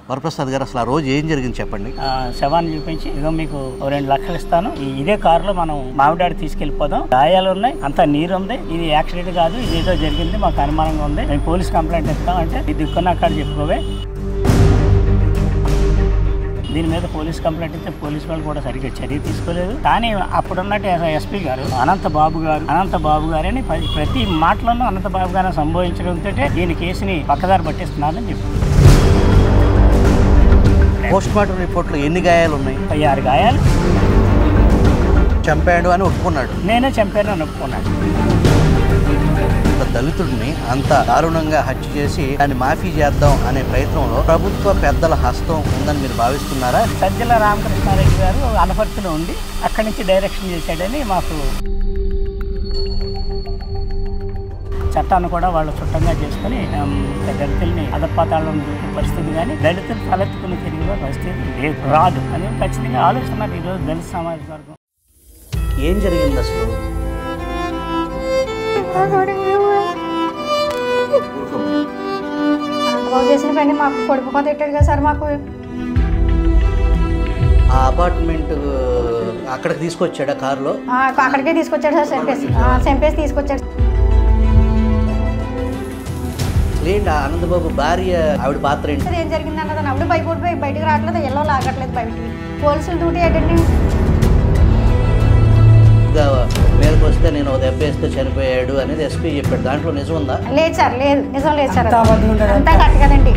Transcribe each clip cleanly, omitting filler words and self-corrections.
వరప్రసాద్ గారు అసలు ఆ రోజు ఏం జరిగింది చెప్పండి. శవాన్ని చూపించి ఇదో మీకు 2 లక్షలు ఇస్తాను, ఇదే కారులో మనం మామిడాడి తీసుకెళ్లిపోదాం, గాయాలు ఉన్నాయి, అంతా నీరు ఉంది, ఇది యాక్సిడెంట్ కాదు, ఇది ఏదో జరిగింది, మాకు అనుమానంగా ఉంది, మేము పోలీస్ కంప్లైంట్ ఇస్తాం అంటే ఇది దిక్కున్న అక్కడ చెప్పుకోవే. దీని మీద పోలీస్ కంప్లైంట్ ఇస్తే పోలీసు వాళ్ళు కూడా సరిగ్గా చర్య తీసుకోలేదు. కానీ అప్పుడున్నట్టు ఎస్పీ గారు అనంత బాబు గారు అని ప్రతి మాటలను అనంత బాబు గారిని సంబోధించడంతో దీని కేసుని పక్కదారి పట్టిస్తున్నారని చెప్పి. పోస్ట్ మార్టం రిపోర్ట్లో ఎన్ని గాయాలు ఉన్నాయి? 6 గాయాలు. చంపాడు అని ఒప్పుకున్నాడు. నేనే చంపాను అని ఒప్పుకున్నాడు. దళితుడిని అంత దారుణంగా హత్య చేసి దాన్ని మాఫీ చేద్దాం అనే ప్రయత్నంలో ప్రభుత్వ పెద్దల హస్తం ఉందని మీరు భావిస్తున్నారా? సజ్జల రామకృష్ణారెడ్డి గారు అనపర్తిలో ఉండి అక్కడి నుంచి డైరెక్షన్ చేశాడని మాకు చట్టాన్ని కూడా వాళ్ళు చుట్టంగా చేసుకుని దళితుల్ని అధపాతాళం పరిస్థితి కానీ దళితులు తలెత్తుకుని తిరిగే పరిస్థితి రాదు అని ఖచ్చితంగా ఆలోచిస్తున్నారు ఈరోజు దళిత సమాజ వర్గం. ఏం జరిగింది అసలు? చేసిన పని మాకు కొడుకు తిట్టాడు కదా సార్. మాకు ఆ అపార్ట్మెంట్ అక్కడికి తీసుకొచ్చాడా కారులో? అక్కడికే తీసుకొచ్చాడు సార్. చంపేసి తీసుకొచ్చాడు. ఏంటి ఆనందబాబు భార్య ఆవిడ పాత్ర ఏంటి? ఏం జరిగింది అన్నదాన్ని ఆవిడ భయపడిపోయి బయటకు రావట్లేదు, ఎల్లో లాగట్లేదు బయటికి. పోలీసులు డ్యూటీ ఏంటండి మేరకు వస్తే నేను దెబ్బేస్తే చనిపోయాడు అనేది ఎస్పీ చెప్పాడు. దాంట్లో నిజం ఉందా? లేదు సార్, లేదు, నిజం లేదు సార్, అంతా కరెక్ట్ కదండి.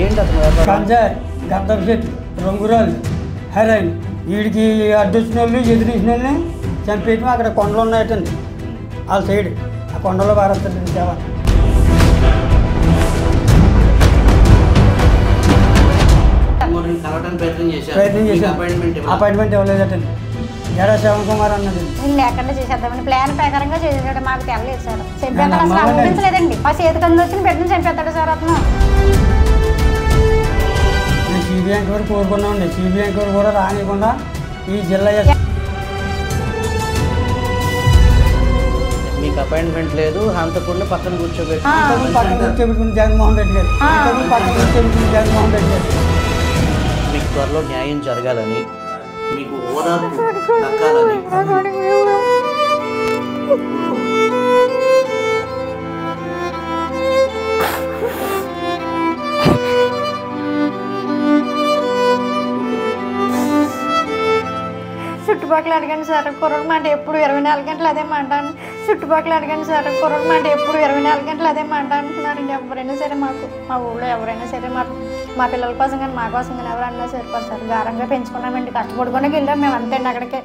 ఏంటి అతను? గంజాయి, గద్దం చెట్టు, రంగురాలు, హెరాయిన్, వీడికి అడ్డొచ్చిన వాళ్ళు ఎదురించిన వాళ్ళని చంపేయటం. అక్కడ కొండలు ఉన్నాయటండి వాళ్ళ సైడ్, ఆ కొండలో పారేస్తాడండి జవాన్. ప్రయత్నం చేశాను, అపాయింట్మెంట్ ఇవ్వలేదటండి. జడా శ్రవణ్ కుమార్ అన్నది లేకుండా చేసేద్దామని ప్లాన్ ప్రకారంగా చేసేసాడు. మాకు తెలలేదు సార్. చంపేస్తాడు అసలు అనుభవించలేదండి. మా చేతికి అందు వచ్చిన బిడ్డను చంపేస్తాడు సార్ అతను. మేము సిబిఐ ఎంక్వైరీ కోరుకున్నామండి. సిబిఐ ఎంక్వైరీ కూడా రానియకుండా ఈ జిల్లా మీకు అపాయింట్మెంట్ లేదు, హంతకుడిని పక్కన కూర్చోబెట్టి జగన్మోహన్ రెడ్డి గారు జగన్మోహన్ రెడ్డి గారు మీకు త్వరలో న్యాయం జరగాలని, మీకు ఓదార్పు దక్కాలని చుట్టుపక్కల అడగండి సార్. కుర్రోడు మాట ఎప్పుడు 24 గంటలు అదే మాట. చుట్టుపక్కల అడగండి సార్. కుర్రోడు మాట ఎప్పుడు 24 గంటలు అదే మాట అంటున్నారండి. ఎవరైనా సరే మాకు, మా ఊళ్ళో ఎవరైనా సరే మా పిల్లల కోసం కానీ మా కోసం కానీ ఎవరన్నా సరిపోరు సార్. గారంగా పెంచుకున్నామండి, కష్టపడుకునే వెళ్ళాం మేము అంతే అండి. అక్కడికే